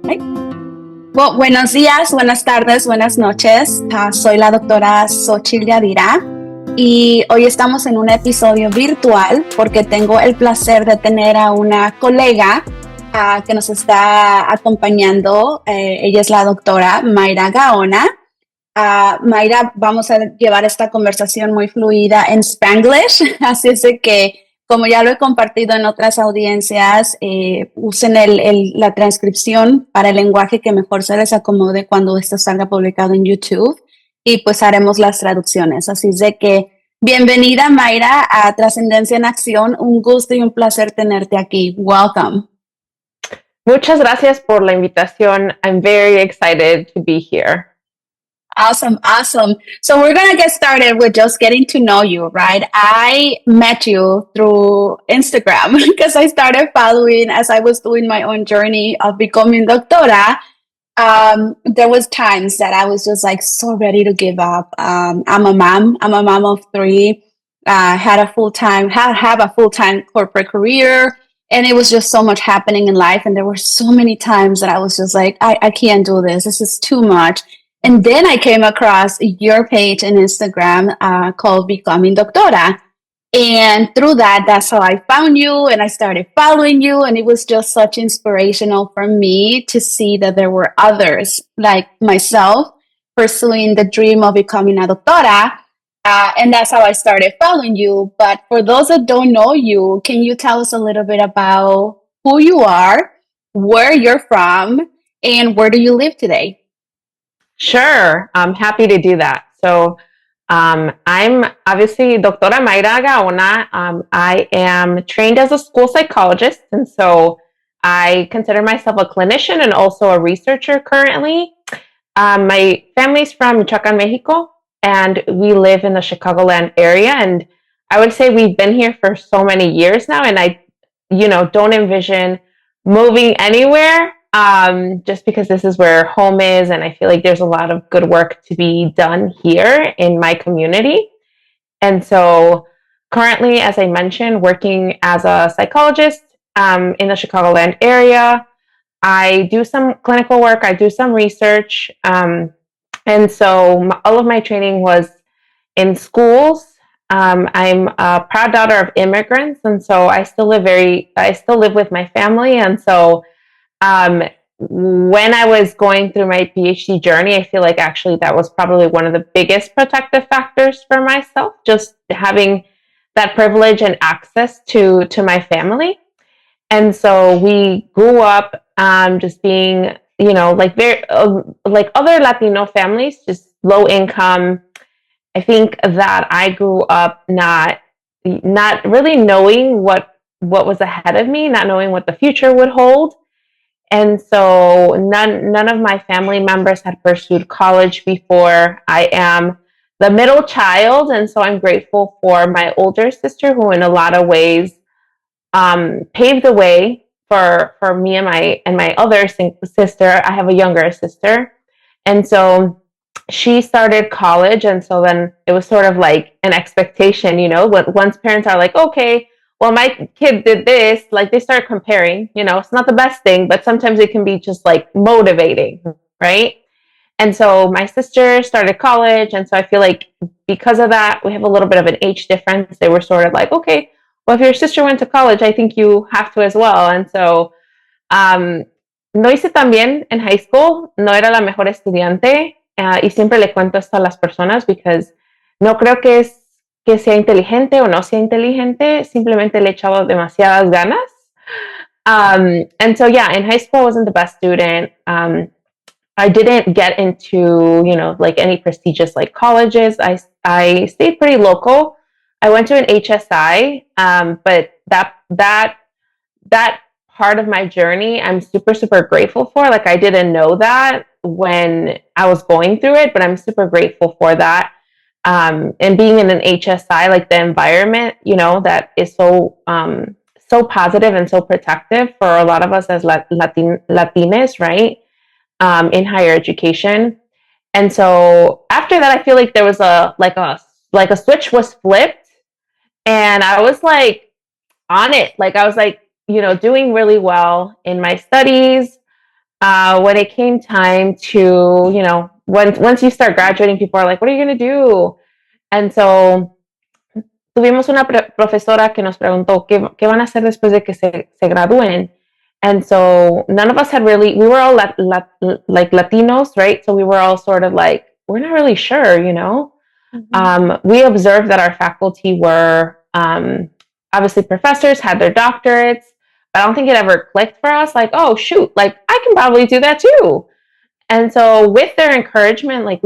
Ay. Bueno, buenos días, buenas tardes, buenas noches. Soy la doctora Xochitl Yadira y hoy estamos en un episodio virtual porque tengo el placer de tener a una colega que nos está acompañando. Ella es la doctora Mayra Gaona. Mayra, vamos a llevar esta conversación muy fluida en Spanglish, así es de que, como ya lo he compartido en otras audiencias, usen la transcripción para el lenguaje que mejor se les acomode cuando esto salga publicado en YouTube y pues haremos las traducciones. Así es de que, bienvenida Mayra a Trascendencia en Acción, un gusto y un placer tenerte aquí. Welcome. Muchas gracias por la invitación. I'm very excited to be here. Awesome, awesome. So we're going to get started with just getting to know you, right? I met you through Instagram because I started following as I was doing my own journey of becoming Doctora. There was times that I was just like so ready to give up. I'm a mom. I'm a mom of three. Have a full-time corporate career. And it was just so much happening in life. And there were so many times that I was just like, I can't do this. This is too much. And then I came across your page on Instagram called Becoming Doctora. And through that, that's how I found you and I started following you. And it was just such inspirational for me to see that there were others like myself pursuing the dream of becoming a doctora. And that's how I started following you. But for those that don't know you, can you tell us a little bit about who you are, where you're from, and where do you live today? Sure, I'm happy to do that. So I'm obviously Doctora Mayra Gaona. I am trained as a school psychologist, and so I consider myself a clinician and also a researcher currently. My family's from Michoacan, Mexico, and we live in the Chicagoland area. And I would say we've been here for so many years now, and I, don't envision moving anywhere just because this is where home is. And I feel like there's a lot of good work to be done here in my community. And so currently, as I mentioned, working as a psychologist in the Chicagoland area. I do some clinical work, I do some research. And so all of my training was in schools. I'm a proud daughter of immigrants. And so I still live with my family. And so when I was going through my PhD journey, I feel like actually that was probably one of the biggest protective factors for myself, just having that privilege and access to my family. And so we grew up just being, like very like other Latino families, just low income. I think that I grew up not really knowing what was ahead of me, not knowing what the future would hold. And so none of my family members had pursued college before. I am the middle child, and so I'm grateful for my older sister, who in a lot of ways paved the way for me and my other sister. I have a younger sister, and so she started college, and so then it was sort of like an expectation, once parents are like, okay, well, my kid did this, like they start comparing, it's not the best thing, but sometimes it can be just like motivating, right? And so my sister started college, and so I feel like because of that, we have a little bit of an age difference. They were sort of like, okay, well, if your sister went to college, I think you have to as well. And so no hice tan bien en high school, no era la mejor estudiante, y siempre le cuento esto a las personas because no creo que sea inteligente o no sea inteligente, simplemente le echaba demasiadas ganas. And so, yeah, in high school, I wasn't the best student. I didn't get into, like any prestigious like colleges. I stayed pretty local. I went to an HSI, but that part of my journey, I'm super, super grateful for. Like I didn't know that when I was going through it, but I'm super grateful for that. And being in an HSI, like the environment, that is so positive and so protective for a lot of us as Latinas, right? In higher education. And so after that, I feel like there was a switch was flipped, and I was like on it. Like I was like, doing really well in my studies. when it came time to, once you start graduating, people are like, what are you going to do? And so tuvimos una profesora que nos preguntó qué van a hacer después de que se gradúen. And so none of us had really, we were all like Latinos, right? So we were all sort of like, we're not really sure, We observed that our faculty were obviously professors, had their doctorates, but I don't think it ever clicked for us. Like, oh, shoot, like I can probably do that too. And so with their encouragement, like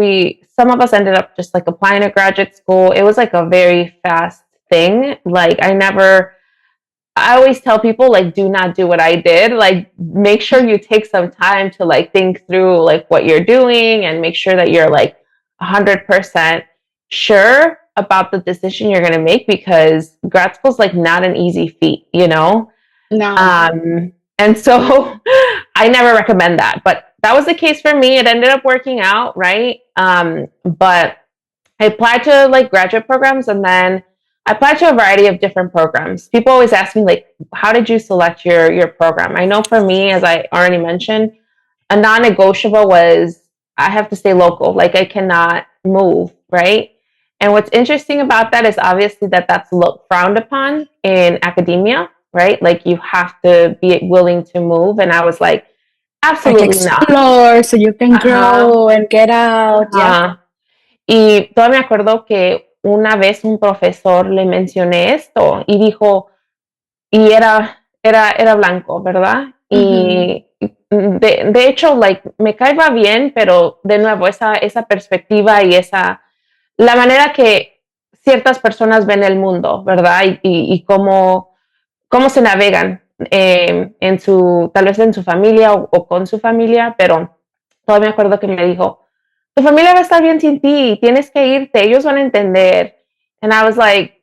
some of us ended up just like applying to graduate school. It was like a very fast thing. Like I always tell people, like, do not do what I did. Like, make sure you take some time to like think through like what you're doing and make sure that you're like 100% sure about the decision you're going to make, because grad school is like not an easy feat, No. And so I never recommend that, but that was the case for me. It ended up working out, right? But I applied to like graduate programs, and then I applied to a variety of different programs. People always ask me, like, how did you select your program? I know for me, as I already mentioned, a non-negotiable was I have to stay local. Like, I cannot move, right? And what's interesting about that is obviously that's frowned upon in academia, right? Like, you have to be willing to move. And I was like, Like absolutely not. explore so you can Ajá, grow and get out. Yeah. ajá. Y todavía me acuerdo que una vez un profesor le mencioné esto y dijo, y era blanco, ¿verdad? Mm-hmm. Y de hecho, like, me caía bien, pero de nuevo, esa perspectiva y la manera que ciertas personas ven el mundo, ¿verdad? Y cómo se navegan tal vez en su familia o con su familia, pero todavía me acuerdo que me dijo, tu familia va a estar bien sin ti, tienes que irte, ellos van a entender. And I was like,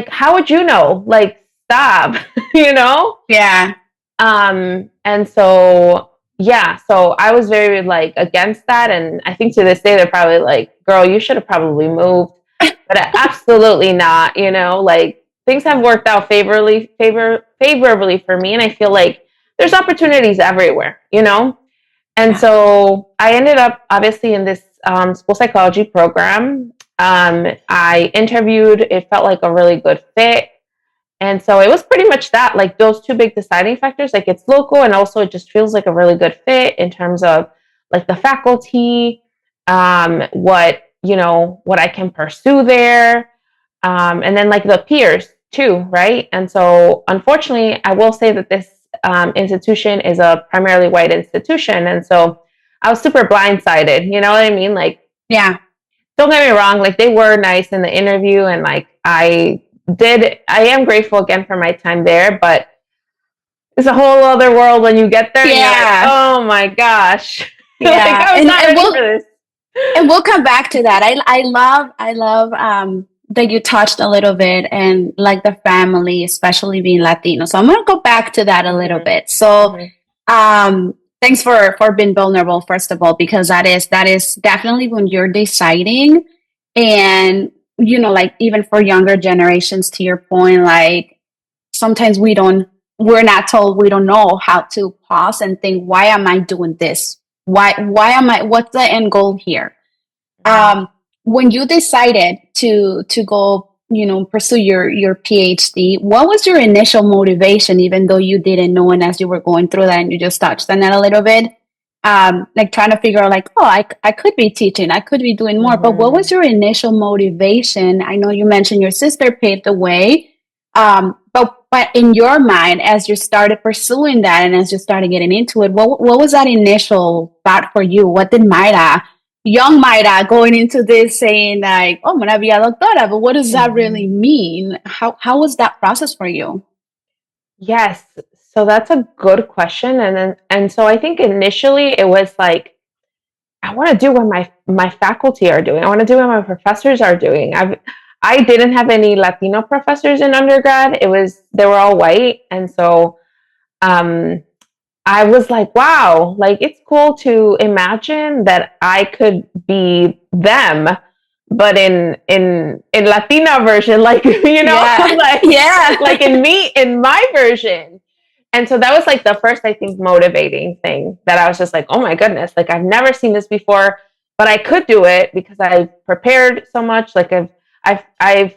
how would you know? Like, stop, you know? Yeah. And so, yeah, so I was very like against that. And I think to this day, they're probably like, girl, you should have probably moved, but absolutely not, like things have worked out favorably for me. And I feel like there's opportunities everywhere, And Yeah. so I ended up obviously in this school psychology program. I interviewed, it felt like a really good fit. And so it was pretty much that, like those two big deciding factors, like it's local and also it just feels like a really good fit in terms of like the faculty, what I can pursue there. And then like the peers too, right? And so unfortunately, I will say that this institution is a primarily white institution. And so I was super blindsided, you know what I mean? Like, Yeah. don't get me wrong, like they were nice in the interview and like I am grateful again for my time there, but it's a whole other world when you get there and you're like, Yeah. oh my gosh. Like Yeah. I was not ready for this. And we'll come back to that. I love that you touched a little bit and like the family, especially being Latino. So I'm gonna go back to that a little bit. So thanks for being vulnerable, first of all, because that is definitely when you're deciding. And like even for younger generations, to your point, like sometimes we're not told, we don't know how to pause and think, why am I doing this? What's the end goal here? When you decided to go, pursue your PhD, what was your initial motivation, even though you didn't know, and as you were going through that and you just touched on it a little bit, like trying to figure out like, oh, I could be teaching, I could be doing more, but what was your initial motivation? I know you mentioned your sister paved the way, but in your mind, as you started pursuing that and as you started getting into it, what was that initial thought for you? What did young Mayra going into this saying like, oh, I'm gonna be a doctora, but what does that really mean? How was that process for you? Yes. So that's a good question. And so I think initially it was like, I want to do what my faculty are doing. I want to do what my professors are doing. I didn't have any Latino professors in undergrad. They were all white. And so I was like, wow, like it's cool to imagine that I could be them, but in Latina version, like, Yeah. like, Yeah. like in my version. And so that was like the first, I think, motivating thing that I was just like, oh my goodness, like I've never seen this before, but I could do it because I prepared so much. Like I've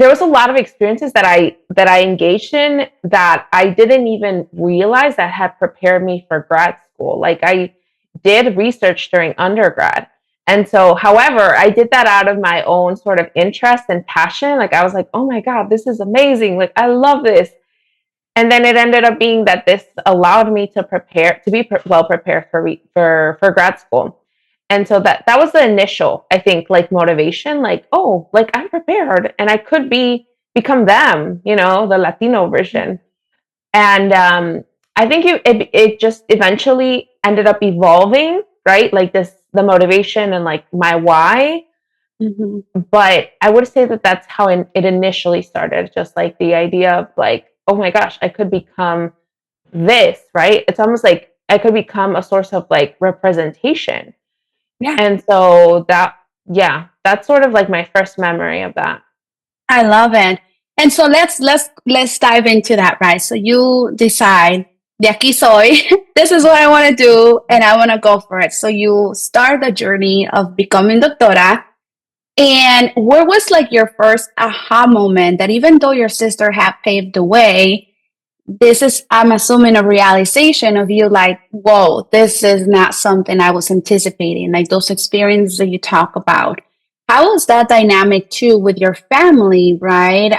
there was a lot of experiences that I engaged in that I didn't even realize that had prepared me for grad school. Like I did research during undergrad. And so, however, I did that out of my own sort of interest and passion. Like I was like, oh my God, this is amazing. Like I love this. And then it ended up being that this allowed me to prepare to be well prepared for grad school. And so that was the initial, I think, like motivation, like, oh, like I'm prepared and I could become them, the Latino version. And I think it just eventually ended up evolving, right? Like the motivation and like my why. Mhm. But I would say that that's how it initially started, just like the idea of like, oh my gosh, I could become this, right? It's almost like I could become a source of like representation. Yeah, And so yeah, that's sort of like my first memory of that. I love it. And so let's dive into that, right? So you decide, de aquí soy, this is what I want to do, and I want to go for it. So you start the journey of becoming doctora. And where was like your first aha moment that even though your sister had paved the way, this is, I'm assuming, a realization of you like, whoa, this is not something I was anticipating, like those experiences that you talk about. How was that dynamic too with your family, right?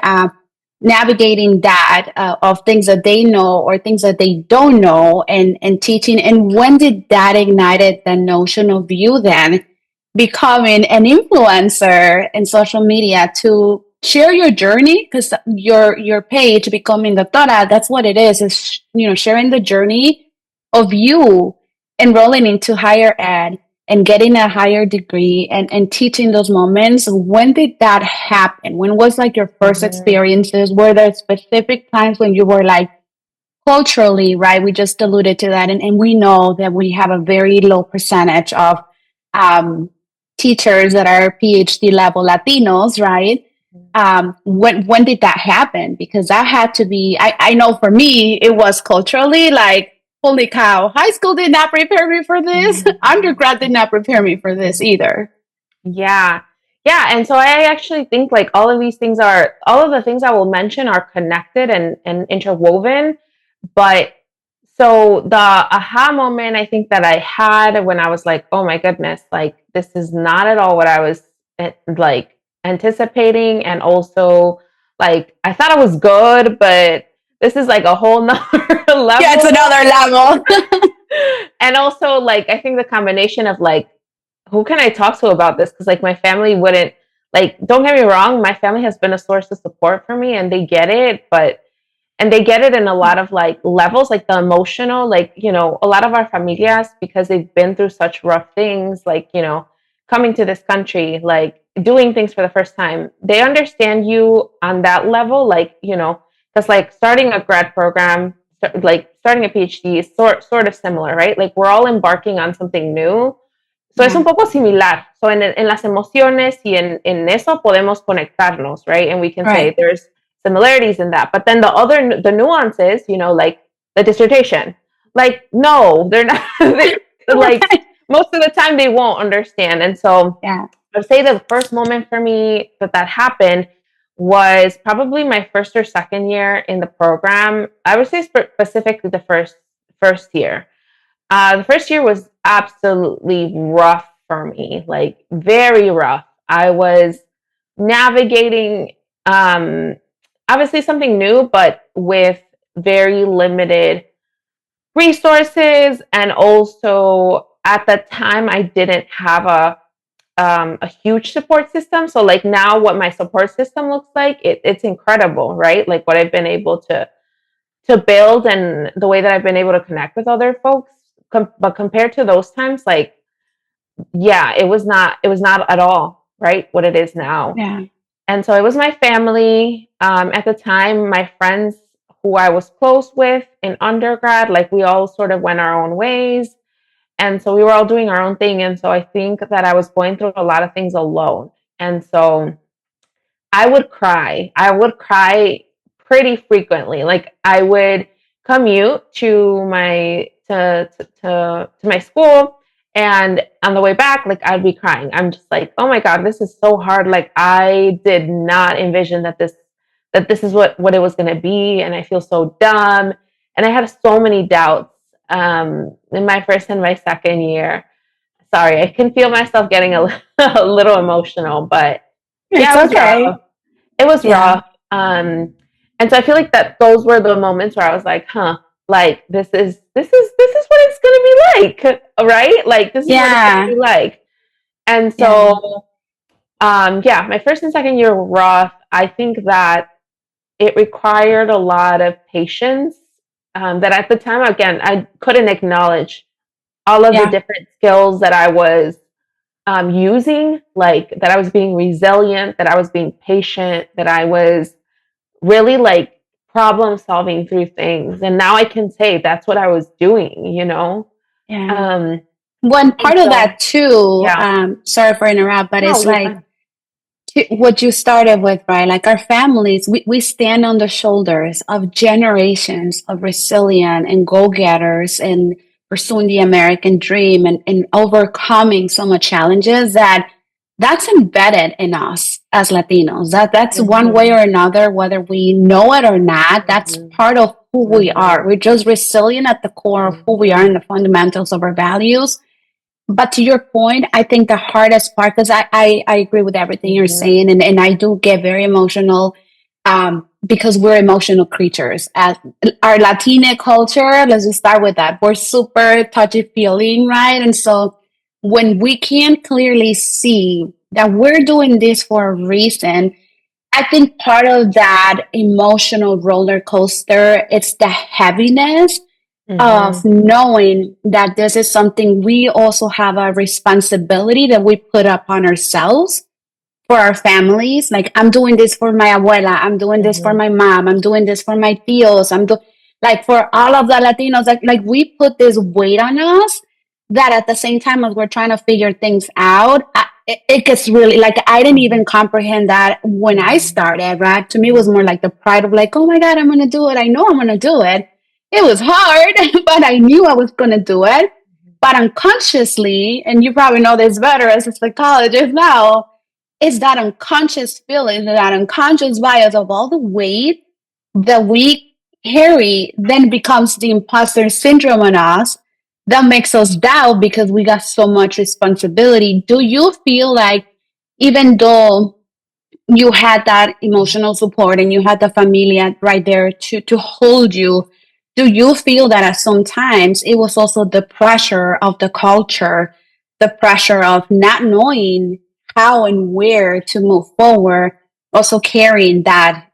Navigating that of things that they know or things that they don't know, and teaching. And when did that ignited the notion of you then becoming an influencer in social media to share your journey? Because your page, becoming doctora, that's what it is sharing the journey of you enrolling into higher ed and getting a higher degree, and teaching those moments. When did that happen? When was like your first Mhm. experiences? Were there specific times when you were like, culturally, right? We just alluded to that. And we know that we have a very low percentage of um, teachers that are PhD level Latinos, right? When did that happen? Because that had to be, I know for me, it was culturally like, holy cow, high school did not prepare me for this. Undergrad did not prepare me for this either. Yeah. Yeah. And so I actually think like all of the things I will mention are connected and interwoven. But so the aha moment I think that I had when I was like, oh my goodness, like this is not at all what I was like anticipating. And also like I thought it was good, but this is like a whole nother Yeah, it's level. another level. And also like I think the combination of like who can I talk to about this? Because like my family wouldn't like. Don't get me wrong, my family has been a source of support for me, and they get it. And they get it in a lot of like levels, like the emotional, like a lot of our familias because they've been through such rough things, like coming to this country, like doing things for the first time. They understand you on that level, like because like starting a grad program, like starting a PhD is sort of similar, right? Like we're all embarking on something new. So es Yeah, un poco similar. So en las emociones y en eso podemos conectarnos, right? And we can say right. there's similarities in that. But then the nuances, like the dissertation, like no, they're not. They're, like Right. most of the time they won't understand. And so Yeah. I'd say the first moment for me that happened was probably my first or second year in the program. I would say specifically the first year. The first year was absolutely rough for me, like very rough. I was navigating, obviously something new, but with very limited resources. And also at the time, I didn't have a huge support system. So like now what my support system looks like, it's incredible, right? Like what I've been able to build and the way that I've been able to connect with other folks. But compared to those times, like, yeah, it was not at all, right? What it is now. Yeah. And so it was my family. At the time, my friends who I was close with in undergrad, like we all sort of went our own ways. And so we were all doing our own thing. And so I think that I was going through a lot of things alone. And so I would cry. I would cry pretty frequently. Like I would commute to my school, and on the way back, like I'd be crying. I'm just like, oh my god, this is so hard. Like I did not envision that this is what it was going to be, and I feel so dumb, and I had so many doubts in my first and my second year. Sorry, I can feel myself getting a little emotional, but It's yeah, it was okay. rough. It was Yeah. rough. And so I feel like that those were the moments where I was like, huh, like this is what it's gonna be like, right? Like this is what it's gonna Yeah. be like. And Yeah. so yeah, my first and second year were rough. I think that it required a lot of patience. That at the time, again, I couldn't acknowledge all of the Yeah. different skills that I was using, like that I was being resilient, that I was being patient, that I was really like problem solving through things. And now I can say that's what I was doing. Yeah. Um, One and part of so, that too, yeah, sorry for interrupt, but no, it's you're like fine. what you started with, right? Like our families, we stand on the shoulders of generations of resilient and go-getters and pursuing the American dream and overcoming so much challenges that's embedded in us as Latinos. That's one way Mm-hmm, or another, whether we know it or not, that's mm-hmm, part of who we mm-hmm, are. We're just resilient at the core of who we are mm-hmm, and the fundamentals of our values. But to your point, I think the hardest part, because I agree with everything you're mm-hmm, saying, and I do get very emotional because we're emotional creatures. As our Latina culture, let's just start with that. We're super touchy feeling, right? And so when we can clearly see that we're doing this for a reason, I think part of that emotional roller coaster, it's the heaviness of mm-hmm, knowing that this is something we also have a responsibility that we put upon ourselves for our families. Like I'm doing this for my abuela, I'm doing this for mm-hmm, my mom, I'm doing this for my tios, like for all of the Latinos. Like we put this weight on us that at the same time as we're trying to figure things out, it gets really like I didn't even comprehend that when I mm-hmm, started. Right, to me it mm-hmm, was more like the pride of like, oh my god, I'm gonna do it. I know I'm gonna do it. It was hard, but I knew I was gonna do it. But unconsciously, and you probably know this better as a psychologist now, it's that unconscious feeling, that unconscious bias of all the weight that we carry then becomes the imposter syndrome on us that makes us doubt because we got so much responsibility. Do you feel like even though you had that emotional support and you had the familia right there to hold you, do you feel that at some times it was also the pressure of the culture, the pressure of not knowing how and where to move forward, also carrying that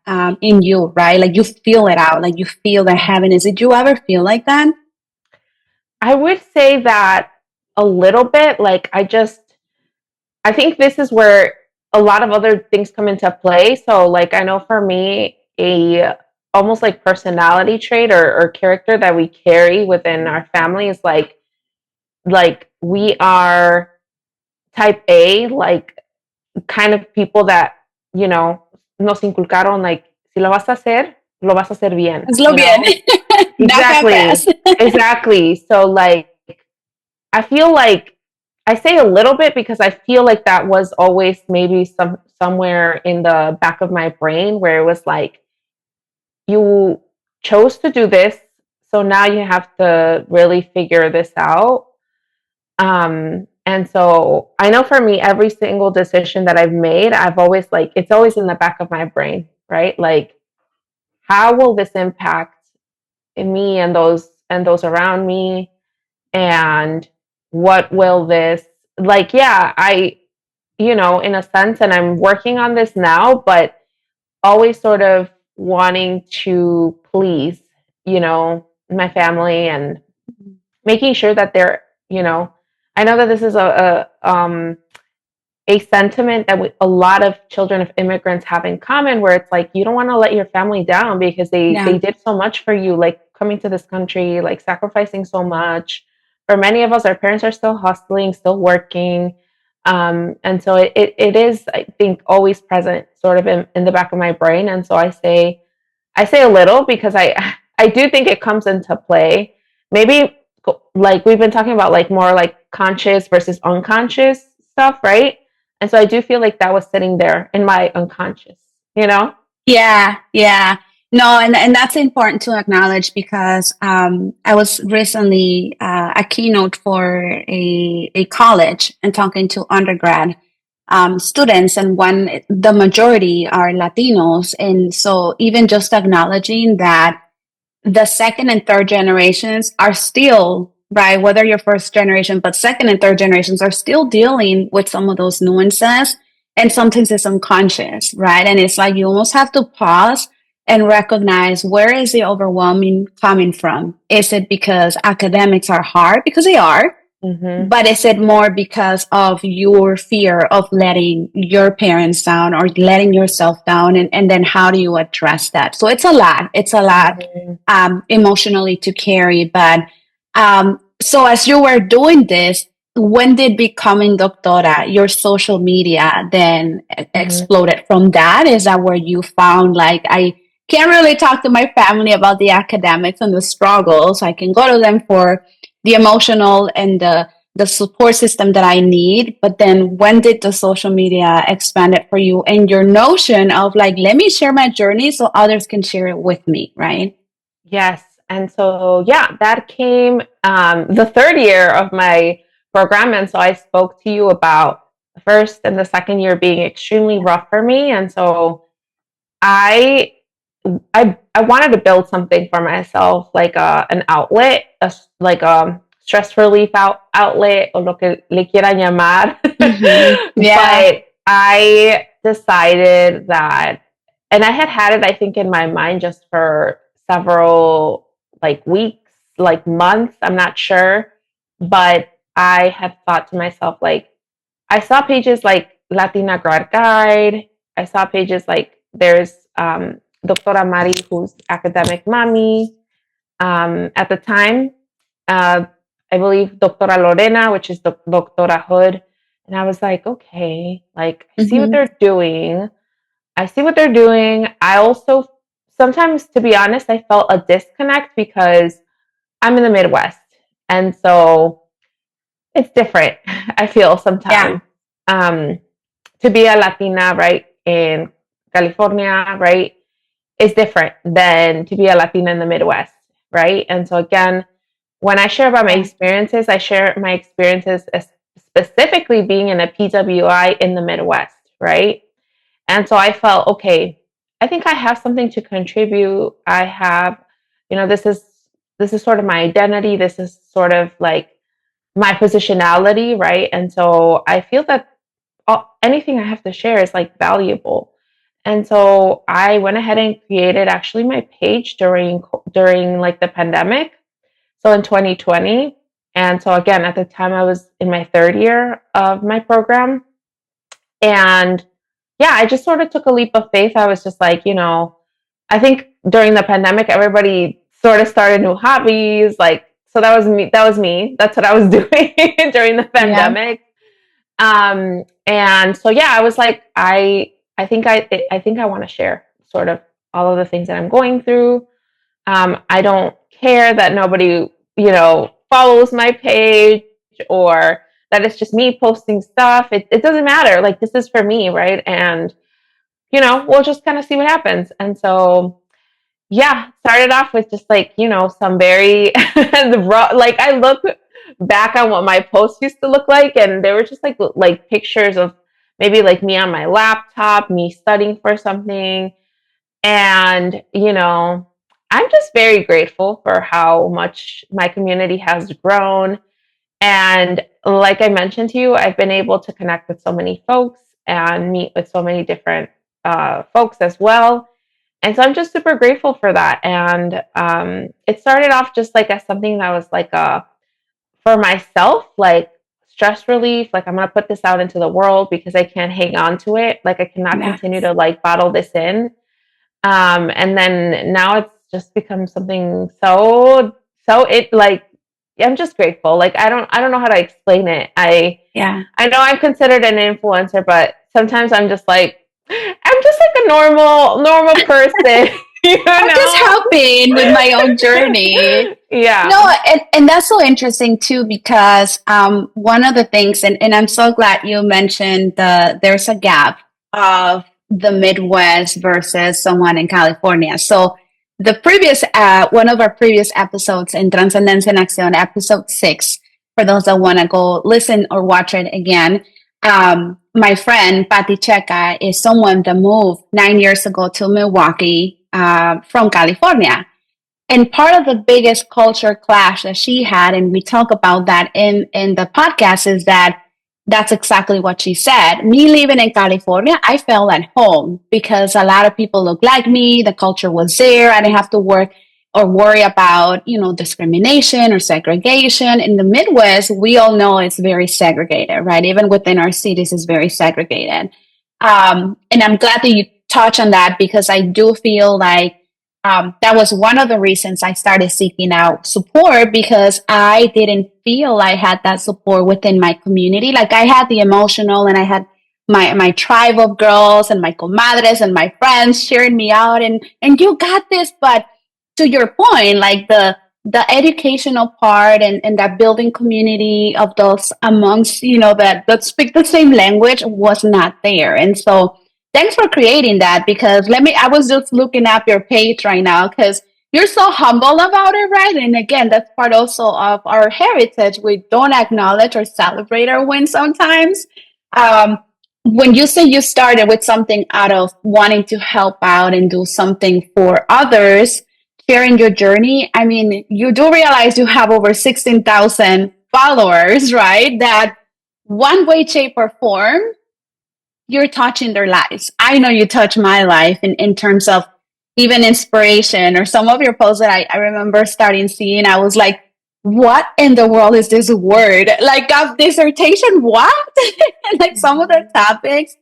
in you, right? Like you feel it out, like you feel the heaviness. Did you ever feel like that? I would say that a little bit. Like I think this is where a lot of other things come into play. So, like, I know for me, a almost like personality trait or character that we carry within our family is like we are type A, like kind of people that nos inculcaron like si lo vas a hacer, lo vas a hacer bien. Hazlo bien. That Exactly, fast. exactly. So like I feel like I say a little bit because I feel like that was always maybe somewhere in the back of my brain where it was like you chose to do this, so now you have to really figure this out. And so I know for me, every single decision that I've made, I've always like it's always in the back of my brain, right? Like, how will this impact me and those around me? And what will this like? Yeah, in a sense, and I'm working on this now, but always sort of wanting to please, my family and making sure that I know that this is a sentiment that a lot of children of immigrants have in common, where it's like you don't want to let your family down because they Yeah. did so much for you, like coming to this country, like sacrificing so much. For many of us, our parents are still hustling, still working, and so it is, I think, always present, sort of in the back of my brain. And so I say a little because I do think it comes into play. Maybe like we've been talking about like more like conscious versus unconscious stuff, right? And so I do feel like that was sitting there in my unconscious, you know? Yeah, yeah. No, and that's important to acknowledge because I was recently a keynote for a college and talking to undergrad students, and the majority are Latinos, and so even just acknowledging that the second and third generations are still right, whether you're first generation, but second and third generations are still dealing with some of those nuances, and sometimes it's unconscious, right? And it's like you almost have to pause and recognize, where is the overwhelming coming from? Is it because academics are hard? Because they are. Mm-hmm. But is it more because of your fear of letting your parents down or letting yourself down? And then how do you address that? So it's a lot. It's a lot Mm-hmm. emotionally to carry. But so as you were doing this, when did becoming Doctora, your social media then Mm-hmm. exploded from that? Is that where you found, like, I can't really talk to my family about the academics and the struggles. I can go to them for the emotional and the support system that I need. But then when did the social media expand it for you and your notion of, like, let me share my journey so others can share it with me, right? Yes. And so, yeah, that came the third year of my program. And so I spoke to you about the first and the second year being extremely rough for me. And so I I wanted to build something for myself, like an outlet, like a stress relief outlet, o lo que le quieran llamar. Yeah. But I decided that, and I had it, I think, in my mind just for several like weeks, like months, I'm not sure. But I had thought to myself, like, I saw pages like Latina Grad Guide. I saw pages like there's Doctora Mari, who's academic mommy. At the time, uh, I believe Doctora Lorena, which is the Doctora Hood. And I was like, okay, like I see what Hmm. they're doing. I see what they're doing. I also sometimes, to be honest, I felt a disconnect because I'm in the Midwest. And so it's different, I feel Yeah. sometimes. Um, to be a Latina, right, in California, right, is different than to be a Latina in the Midwest, right? And so again, when I share about my Yeah. experiences, I share my experiences as specifically being in a PWI in the Midwest, right? And so I felt, okay, I think I have something to contribute. I have, you know, this is sort of my identity. This is sort of like my positionality, right? And so I feel that anything I have to share is like valuable. And so I went ahead and created actually my page during like the pandemic. So in 2020. And so again, at the time I was in my third year of my program. And yeah, I just sort of took a leap of faith. I was just like, I think during the pandemic, everybody sort of started new hobbies. Like, so that was me. That was me. That's what I was doing during the Yeah. pandemic. And so yeah, I was like, I think I want to share sort of all of the things that I'm going through. I don't care that nobody, follows my page, or that it's just me posting stuff. It doesn't matter. Like, this is for me, right? And we'll just kind of see what happens. And so yeah, started off with just like, some very like I look back on what my posts used to look like, and they were just like pictures of maybe like me on my laptop, me studying for something. And I'm just very grateful for how much my community has grown. And like I mentioned to you, I've been able to connect with so many folks and meet with so many different folks as well. And so I'm just super grateful for that. And it started off just like as something that was like for myself, like stress relief. Like, I'm gonna put this out into the world because I can't hang on to it. Like, I cannot Yeah. continue to like bottle this in. And then now it's just become something so it like I'm just grateful. Like, I don't know how to explain it. Yeah. I know I'm considered an influencer, but sometimes I'm just like a normal person. you I'm just know? helping with my own journey. Yeah. No, and that's so interesting too, because one of the things, and I'm so glad you mentioned there's a gap of the Midwest versus someone in California. So the previous one of our previous episodes in Transcendencia en Acción, episode 6, for those that want to go listen or watch it again, my friend Patty Checa is someone that moved 9 years ago to Milwaukee from California. And part of the biggest culture clash that she had, and we talk about that in the podcast, is that that's exactly what she said. Me living in California, I felt at home because a lot of people look like me. The culture was there. I didn't have to work or worry about, discrimination or segregation. In the Midwest, we all know it's very segregated, right? Even within our cities, it's very segregated. And I'm glad that you touch on that, because I do feel like that was one of the reasons I started seeking out support, because I didn't feel I had that support within my community. Like, I had the emotional, and I had my tribe of girls and my comadres and my friends cheering me out, and you got this. But to your point, like the educational part, and that building community of those amongst, that speak the same language was not there. And so thanks for creating that, because I was just looking up your page right now, because you're so humble about it, right? And again, that's part also of our heritage. We don't acknowledge or celebrate our wins sometimes. Um, when you say you started with something out of wanting to help out and do something for others, sharing your journey, I mean, you do realize you have over 16,000 followers, right? That one way, shape, or form, you're touching their lives. I know you touch my life in terms of even inspiration, or some of your posts that I remember starting seeing. I was like, what in the world is this word? Like a dissertation, what? And like some of the topics.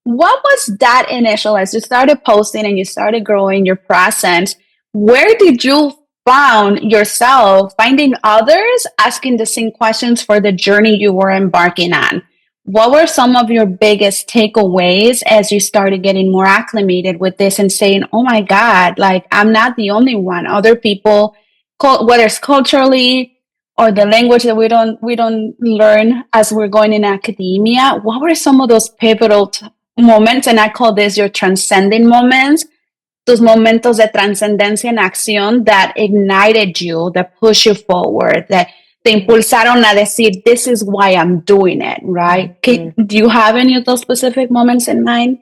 What was that initial, as you started posting and you started growing your presence? Where did you found yourself finding others asking the same questions for the journey you were embarking on? What were some of your biggest takeaways as you started getting more acclimated with this and saying, oh my God, like I'm not the only one. Other people, whether it's culturally or the language that we don't learn as we're going in academia, what were some of those pivotal moments? And I call this your transcending moments, tus momentos de trascendencia en acción that ignited you, that push you forward, that te impulsaron a decir, this is why I'm doing it, right? Do you have any of those specific moments in mind?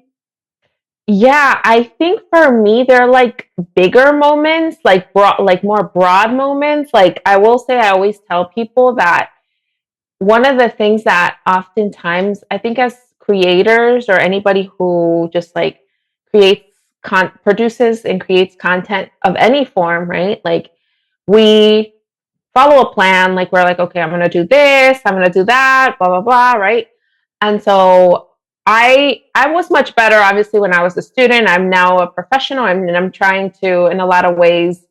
Yeah, I think for me they're like bigger moments, like like more broad moments. Like I will say, I always tell people that one of the things that oftentimes I think as creators or anybody who just like creates produces and creates content of any form, right? Like we follow a plan, like we're like, okay, I'm gonna do this, I'm gonna do that, blah blah blah, right? And so I was much better obviously when I was a student. I'm now a professional, and I'm trying to in a lot of ways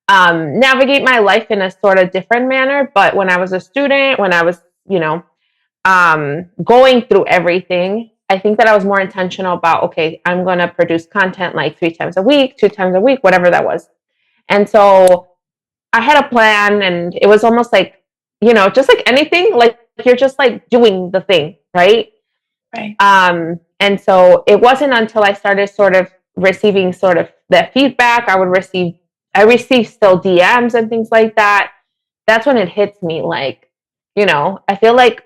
navigate my life in a sort of different manner. But when I was a student, when I was, you know, going through everything, I think that I was more intentional about, okay, I'm going to produce content like 3 times a week, 2 times a week, whatever that was. And so I had a plan, and it was almost like, you know, just like anything, like you're just like doing the thing, right? Right. And so it wasn't until I started sort of receiving sort of that feedback, I received still DMs and things like that. That's when it hits me like, you know, I feel like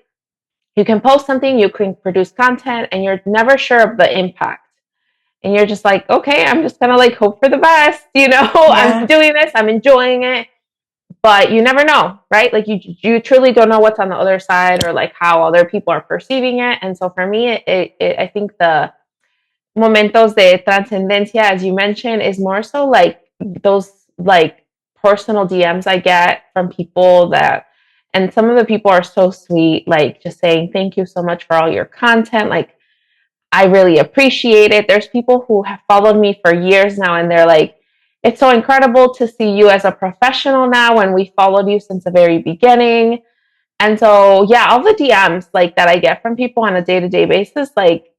you can post something, you can produce content, and you're never sure of the impact. And you're just like, okay, I'm just gonna like hope for the best, you know, I'm Yeah. doing this, I'm enjoying it, but you never know, right? Like you truly don't know what's on the other side, or like how other people are perceiving it. And so for me, I think the momentos de trascendencia, as you mentioned, is more so like those like personal DMs I get from people that, and some of the people are so sweet, like just saying thank you so much for all your content, like I really appreciate it. There's people who have followed me for years now, and they're like, it's so incredible to see you as a professional now, when we followed you since the very beginning. And so, yeah, all the DMs like that I get from people on a day-to-day basis, like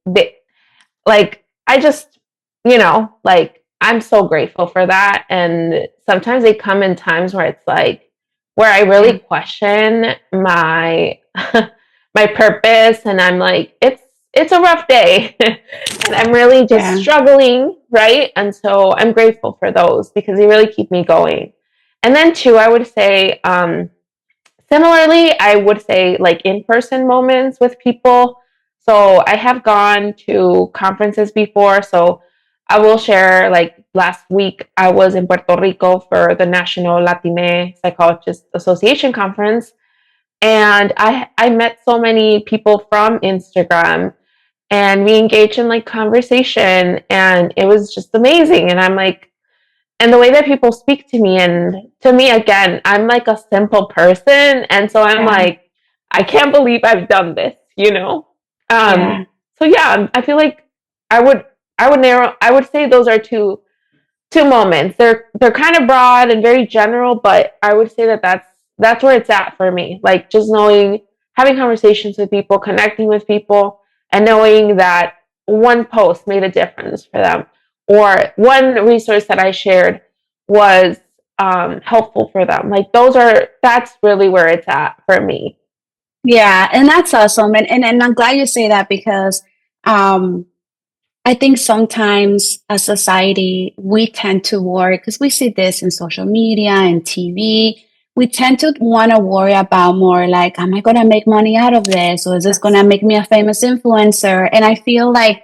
I just, you know, like I'm so grateful for that. And sometimes they come in times where it's like, where I really Yeah. question my my purpose, and I'm like, it's a rough day, and I'm really just Yeah. struggling, right? And so I'm grateful for those because they really keep me going. And then two, I would say, similarly, I would say like in person moments with people. So I have gone to conferences before. So I will share, like last week, I was in Puerto Rico for the National Latine Psychologist Association conference. And I met so many people from Instagram, and we engaged in like conversation, and it was just amazing. And I'm like, and the way that people speak to me, and to me, again, I'm like a simple person, and so I'm Yeah. like, I can't believe I've done this, you know. um Yeah. so yeah, I feel like i would I would say those are two moments. They're kind of broad and very general, but I would say that that's where it's at for me, like just knowing, having conversations with people, connecting with people, and knowing that one post made a difference for them, or one resource that I shared was helpful for them. Like that's really where it's at for me. Yeah. And that's awesome. And I'm glad you say that because um I think sometimes as society, we tend to worry because we see this in social media and TV. We tend to want to worry about more like, am I going to make money out of this? Or is this going Yes. to make me a famous influencer? And I feel like,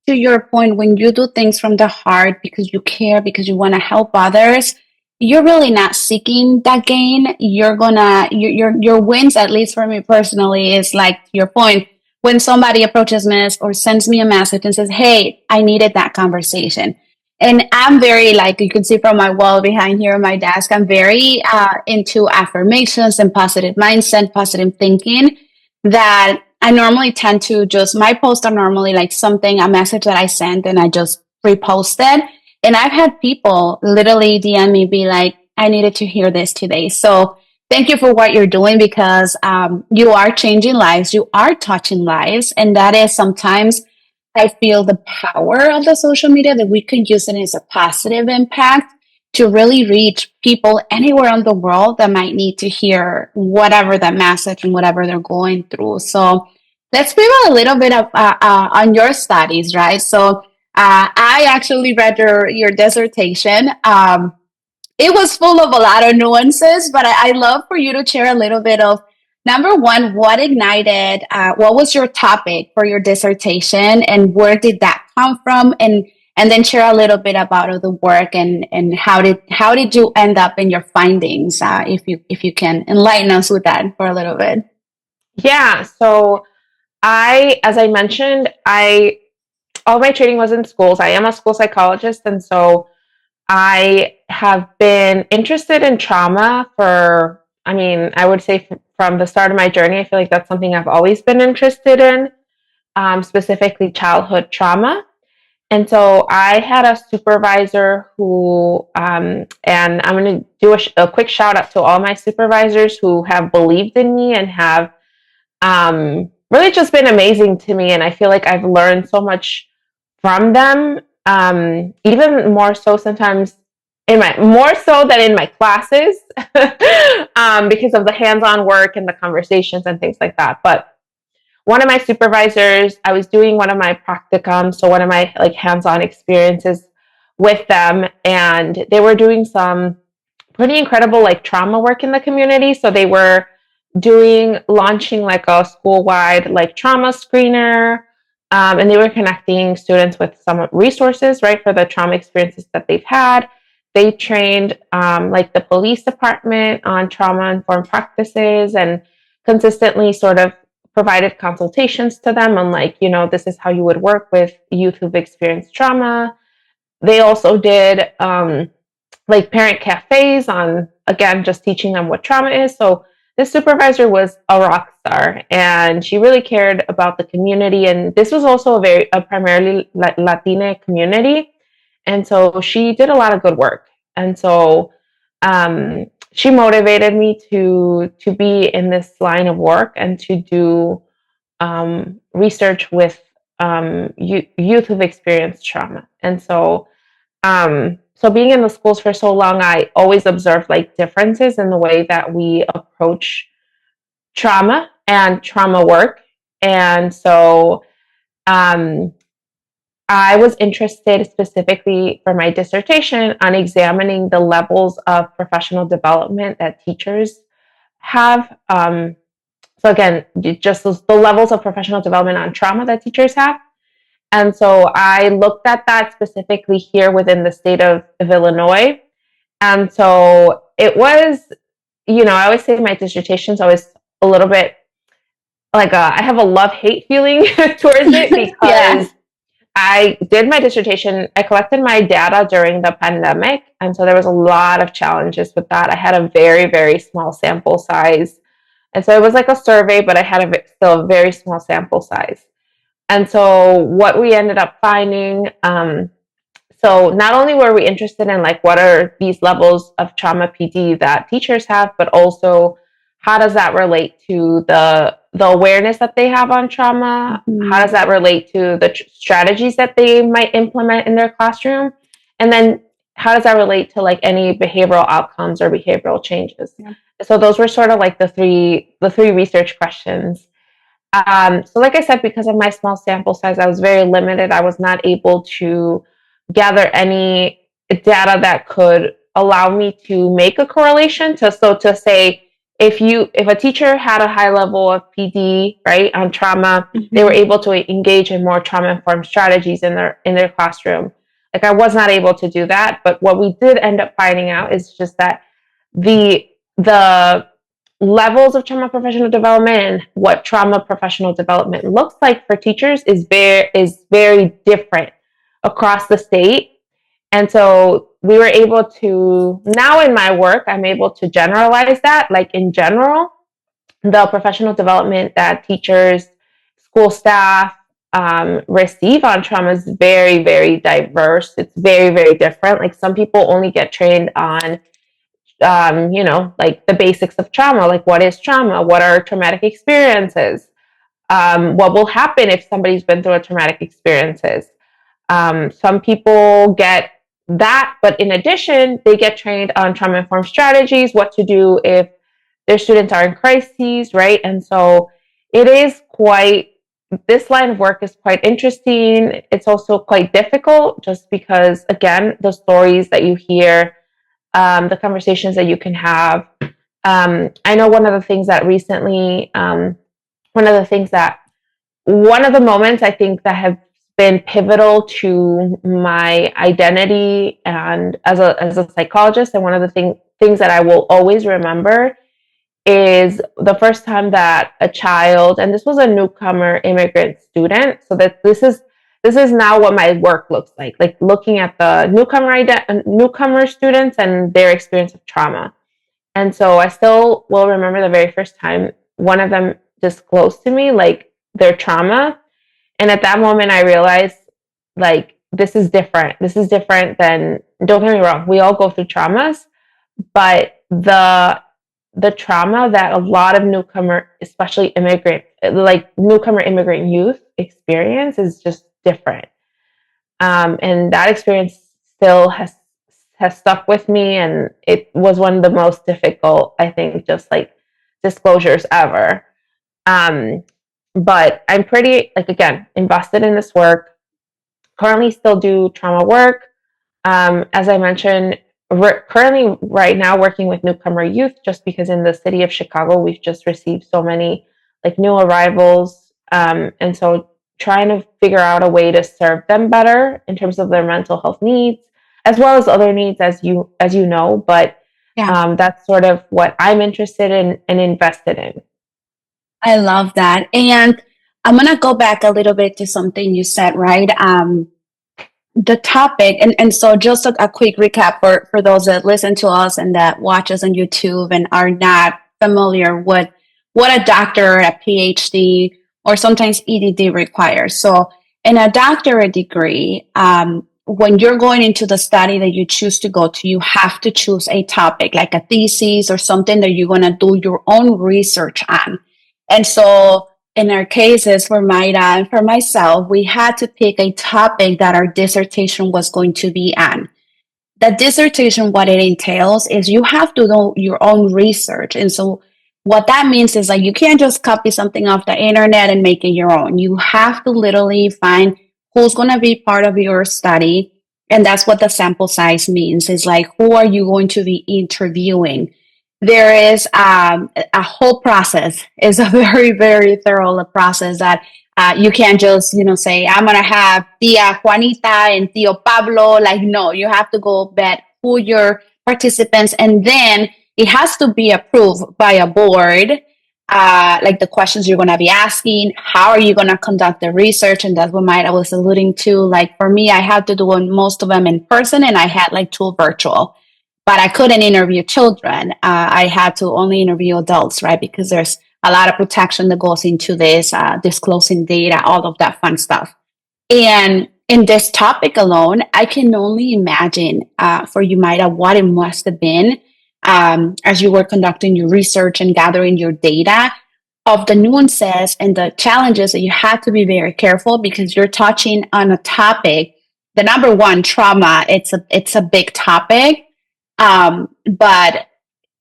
to your point, when you do things from the heart because you care, because you want to help others, you're really not seeking that gain. You're gonna, your wins, at least for me personally, is like to your point, when somebody approaches me or sends me a message and says, "Hey, I needed that conversation." And I'm very, like you can see from my wall behind here on my desk, I'm very into affirmations and positive mindset, positive thinking, that I normally tend to just, my posts are normally like something, a message that I sent and I just reposted. And I've had people literally DM me, be like, I needed to hear this today. So thank you for what you're doing because you are changing lives, you are touching lives. And that is sometimes I feel the power of the social media, that we could use it as a positive impact to really reach people anywhere in the world that might need to hear whatever that message and whatever they're going through. So let's pivot a little bit of, on your studies, right? So I actually read your dissertation. It was full of a lot of nuances, but I love for you to share a little bit of, number one, what ignited, what was your topic for your dissertation, and where did that come from, and then share a little bit about the work, and how did you end up in your findings, if you can enlighten us with that for a little bit. Yeah, so as I mentioned, I all my training was in schools. I am a school psychologist, and so I have been interested in trauma for, I mean, I would say from the start of my journey. I feel like that's something I've always been interested in, specifically childhood trauma. And so I had a supervisor who, and I'm going to do a quick shout out to all my supervisors who have believed in me and have really just been amazing to me. And I feel like I've learned so much from them, even more so sometimes more so than in my classes, because of the hands-on work and the conversations and things like that. But one of my supervisors, I was doing one of my practicums, so one of my like hands-on experiences with them, and they were doing some pretty incredible like trauma work in the community. So they were launching like a school-wide like trauma screener, and they were connecting students with some resources, right, for the trauma experiences that they've had. They trained like the police department on trauma-informed practices, and consistently sort of provided consultations to them on, like, this is how you would work with youth who've experienced trauma. They also did like parent cafes on, again, just teaching them what trauma is. So this supervisor was a rock star, and she really cared about the community. And this was also a primarily Latina community. And so she did a lot of good work. And so she motivated me to be in this line of work and to do research with youth who've experienced trauma. And so So being in the schools for so long, I always observed like differences in the way that we approach trauma and trauma work. And so um, I was interested specifically for my dissertation on examining the levels of professional development that teachers have. So again, just the levels of professional development on trauma that teachers have. And so I looked at that specifically here within the state of Illinois. And so it was, I always say my dissertation is always a little bit like I have a love-hate feeling towards it Yeah. because I did my dissertation. I collected my data during the pandemic. And so there was a lot of challenges with that. I had a very, very small sample size. And so it was like a survey, but I had still a very small sample size. And so what we ended up finding, so not only were we interested in like what are these levels of trauma PD that teachers have, but also how does that relate to the awareness that they have on trauma? Mm-hmm. How does that relate to the strategies that they might implement in their classroom? And then how does that relate to like any behavioral outcomes or behavioral changes? Yeah. So those were sort of like the three research questions. So like I said, because of my small sample size, I was very limited. I was not able to gather any data that could allow me to make a correlation to say if a teacher had a high level of PD, right, on trauma, Mm-hmm. they were able to engage in more trauma-informed strategies in their classroom. Like I was not able to do that, but what we did end up finding out is just that the levels of trauma professional development and what trauma professional development looks like for teachers is very different across the state. And so we were able to, now in my work, I'm able to generalize that. Like in general, the professional development that teachers, school staff receive on trauma is very, very diverse. It's very, very different. Like some people only get trained on like the basics of trauma, like what is trauma, what are traumatic experiences, what will happen if somebody's been through a traumatic experiences. Some people get that, but in addition, they get trained on trauma-informed strategies, what to do if their students are in crises, right? And so it is this line of work is quite interesting. It's also quite difficult just because, again, the stories that you hear, the conversations that you can have. I know one of the things that recently, one of the moments I think that have been pivotal to my identity and as a psychologist, and one of the things that I will always remember is the first time that a child, and this was a newcomer immigrant student, so that this is now what my work looks like looking at the newcomer students and their experience of trauma. And so I still will remember the very first time one of them disclosed to me like their trauma. And at that moment I realized like this is different. This is different than, don't get me wrong, we all go through traumas, but the trauma that a lot of newcomer, especially newcomer immigrant youth experience is just different. And that experience still has stuck with me, and it was one of the most difficult, I think, just like disclosures ever. But I'm pretty, like, again, invested in this work. Currently still do trauma work. As I mentioned, currently right now working with newcomer youth, just because in the city of Chicago, we've just received so many like new arrivals. And so trying to figure out a way to serve them better in terms of their mental health needs, as well as other needs, as you know, but Yeah. that's sort of what I'm interested in and invested in. I love that. And I'm going to go back a little bit to something you said, right? The topic, and so just a quick recap for those that listen to us and that watch us on YouTube and are not familiar with what a doctor, a PhD, or sometimes EDD requires. So in a doctorate degree, when you're going into the study that you choose to go to, you have to choose a topic like a thesis or something that you're going to do your own research on. And so in our cases for Mayra and for myself, we had to pick a topic that our dissertation was going to be on. The dissertation, what it entails is you have to do your own research. And so what that means is like you can't just copy something off the internet and make it your own. You have to literally find who's going to be part of your study. And that's what the sample size means is like, who are you going to be interviewing? There is a whole process. It's a very, very thorough process that you can't just, say, I'm going to have Tia Juanita and Tio Pablo. Like, no, you have to go vet who your participants, and then it has to be approved by a board. Like the questions you're going to be asking, how are you going to conduct the research? And that's what Mayra was alluding to. Like for me, I had to do most of them in person, and I had like 2 virtual. But I couldn't interview children. I had to only interview adults, right? Because there's a lot of protection that goes into this, disclosing data, all of that fun stuff. And in this topic alone, I can only imagine for you, Mayra, what it must have been as you were conducting your research and gathering your data of the nuances and the challenges that you had to be very careful because you're touching on a topic. The number one, trauma, it's a big topic. But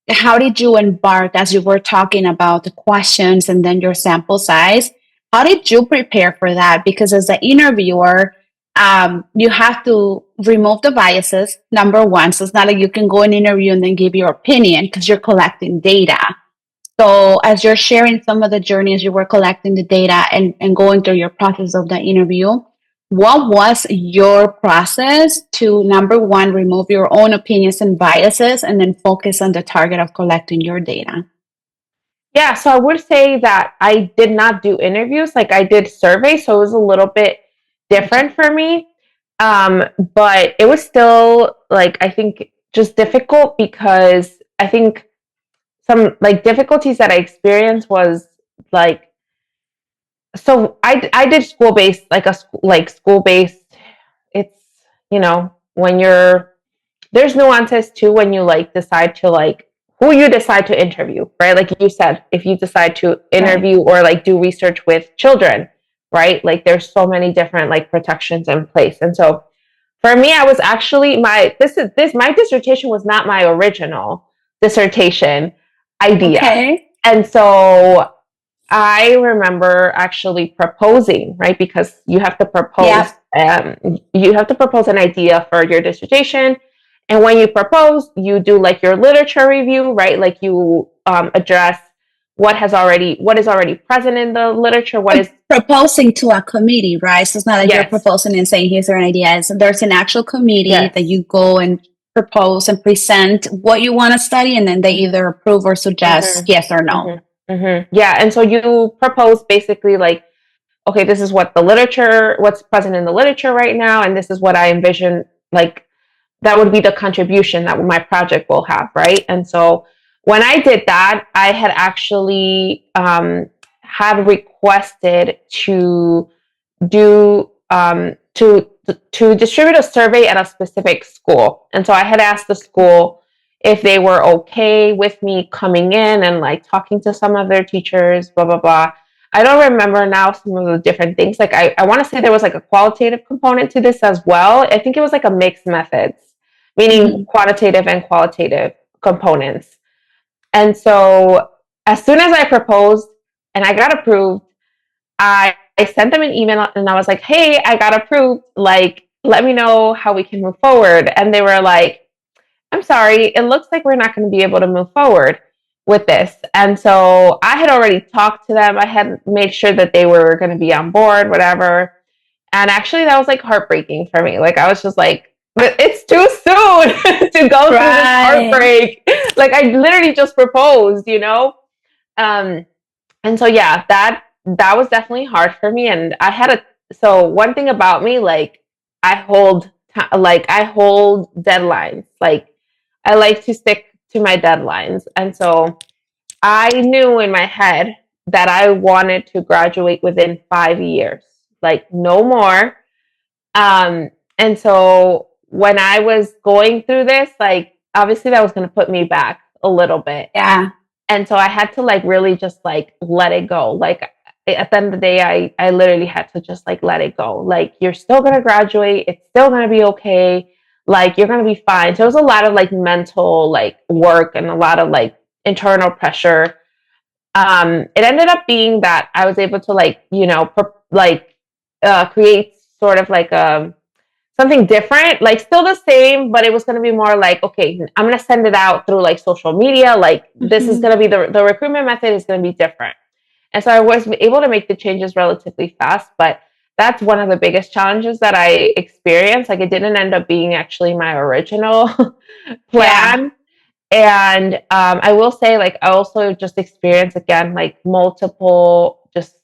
how did you embark as you were talking about the questions and then your sample size? How did you prepare for that? Because as an interviewer, you have to remove the biases, number one. So it's not like you can go and interview and then give your opinion because you're collecting data. So as you're sharing some of the journeys you were collecting the data and going through your process of the interview, what was your process to, number one, remove your own opinions and biases and then focus on the target of collecting your data? Yeah, so I would say that I did not do interviews. Like I did surveys, so it was a little bit different for me. But it was still like I think just difficult because I think some like difficulties that I experienced was like so I did school based like school based. It's when you're there's nuances too when you like decide to like who you decide to interview, right? Like you said, if you decide to Right. interview or like do research with children, right? Like there's so many different like protections in place. And so for me, I was actually my dissertation was not my original dissertation idea. Okay. And so I remember actually proposing, right? Because Yeah. you have to propose an idea for your dissertation. And when you propose, you do like your literature review, right? Like you address what is already present in the literature, what is Proposing to a committee, right? So it's not like you're yes, proposing and saying, here's an idea. There's an actual committee yes, that you go and propose and present what you want to study, and then they either approve or suggest mm-hmm, yes or no. yeah. And so you propose basically like, okay, this is what's present in the literature right now, and this is what I envision like that would be the contribution that my project will have, right? And so when I did that, I had actually had requested to do to distribute a survey at a specific school, and so I had asked the school if they were okay with me coming in and like talking to some of their teachers, blah blah blah. I don't remember now some of the different things. Like I want to say there was like a qualitative component to this as well. I think it was like a mixed methods, meaning Mhm. quantitative and qualitative components. And so as soon as I proposed and I got approved, I sent them an email and I was like, hey, I got approved. Like, let me know how we can move forward. And they were like, I'm sorry, it looks like we're not going to be able to move forward with this. And so I had already talked to them. I had made sure that they were going to be on board, whatever. And actually, that was like heartbreaking for me. Like, I was just like, but it's too soon to go through this Right. heartbreak. Like, I literally just proposed, Um, and so yeah, that was definitely hard for me. And so one thing about me, like I hold deadlines. Like I like to stick to my deadlines. And so I knew in my head that I wanted to graduate within 5 years, like no more. Um, and so when I was going through this, like obviously that was going to put me back a little bit. Yeah. And so I had to like really just like let it go. Like at the end of the day, I literally had to just like let it go. Like, you're still going to graduate. It's still going to be okay. Like, you're going to be fine. So it was a lot of like mental like work and a lot of like internal pressure. It ended up being that I was able to like, create sort of like something different, like still the same, but it was going to be more like, okay, I'm going to send it out through like social media. Like, this is going to be the recruitment method is going to be different. And so I was able to make the changes relatively fast, but that's one of the biggest challenges that I experienced. Like, it didn't end up being actually my original plan. Yeah. And I will say, like, I also just experienced again, like multiple, just,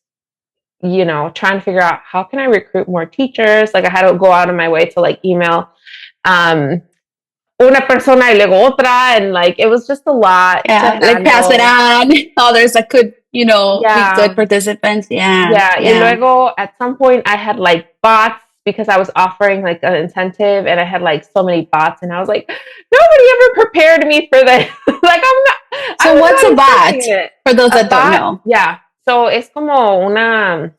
trying to figure out how can I recruit more teachers. Like, I had to go out of my way to like email una persona y luego otra, and like it was just a lot to handle. Like pass it on. Others that could, be good participants. Yeah. And luego at some point I had like bots because I was offering like an incentive, and I had like so many bots, and I was like, nobody ever prepared me for this. Like, I'm not. So what's a bot? For those that don't know. Yeah. So it's como una,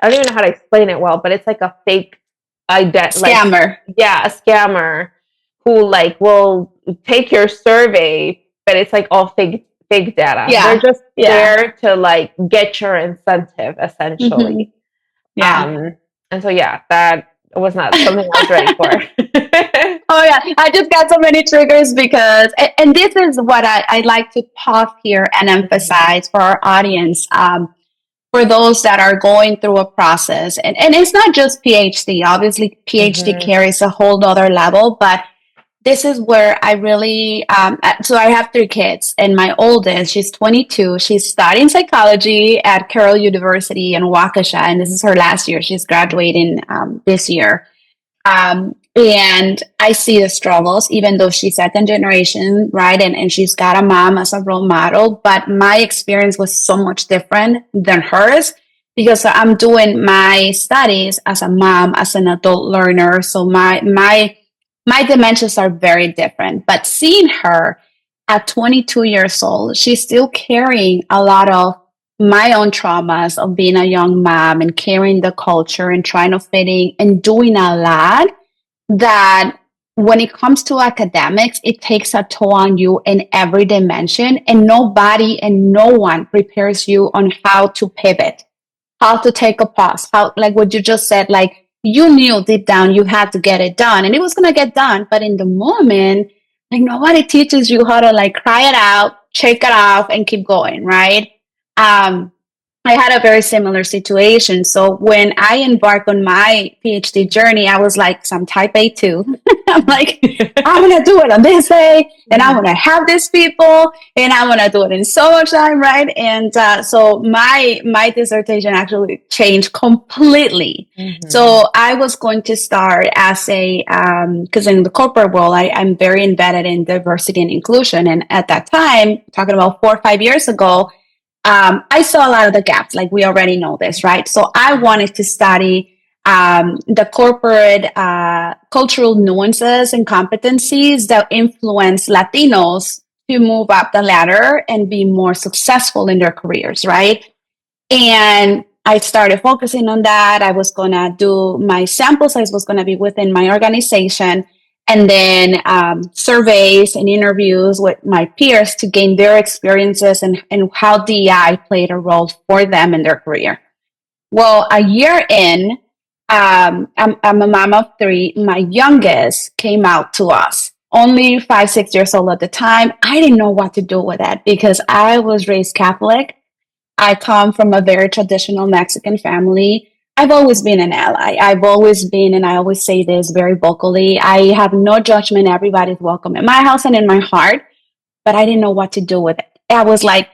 I don't even know how to explain it well, but it's like a fake scammer. Like, a scammer who like will take your survey, but it's like all fake data. Yeah. They're just there to like get your incentive essentially. Yeah. And so that was not something I was ready for. Oh yeah, I just got so many triggers because, and this is what I like to pause here and emphasize for our audience. For those that are going through a process, and it's not just PhD. Obviously, PhD carries a whole other level, but this is where I really, so I have 3 kids, and my oldest, she's 22. She's studying psychology at Carroll University in Waukesha, and this is her last year. She's graduating this year. And I see the struggles, even though she's second generation, right? And she's got a mom as a role model, but my experience was so much different than hers because I'm doing my studies as a mom, as an adult learner. So my dimensions are very different, but seeing her at 22 years old, she's still carrying a lot of my own traumas of being a young mom and carrying the culture and trying to fit in and doing a lot that when it comes to academics, it takes a toll on you in every dimension, and nobody and no one prepares you on how to pivot, how to take a pause, how, like what you just said, like you knew deep down you had to get it done and it was going to get done. But in the moment, like nobody teaches you how to like cry it out, shake it off and keep going. Right. I had a very similar situation. So when I embarked on my PhD journey, I was like, some type A too. I'm like, I'm going to do it on this way, and I'm going to have these people, and I'm going to do it in so much time, right? And so my dissertation actually changed completely. So I was going to start as a, because in the corporate world, I'm very embedded in diversity and inclusion. And at that time, talking about 4 or 5 years ago, I saw a lot of the gaps, like we already know this, right? So I wanted to study the corporate cultural nuances and competencies that influence Latinos to move up the ladder and be more successful in their careers, right? And I started focusing on that. I was going to do my sample size was going to be within my organization, and then surveys and interviews with my peers to gain their experiences and how DEI played a role for them in their career. Well, a year in, I'm a mom of 3. My youngest came out to us, only 5, 6 years old at the time. I didn't know what to do with that because I was raised Catholic. I come from a very traditional Mexican family. I've always been an ally. I've always been, and I always say this very vocally, I have no judgment. Everybody's welcome in my house and in my heart, but I didn't know what to do with it. I was like,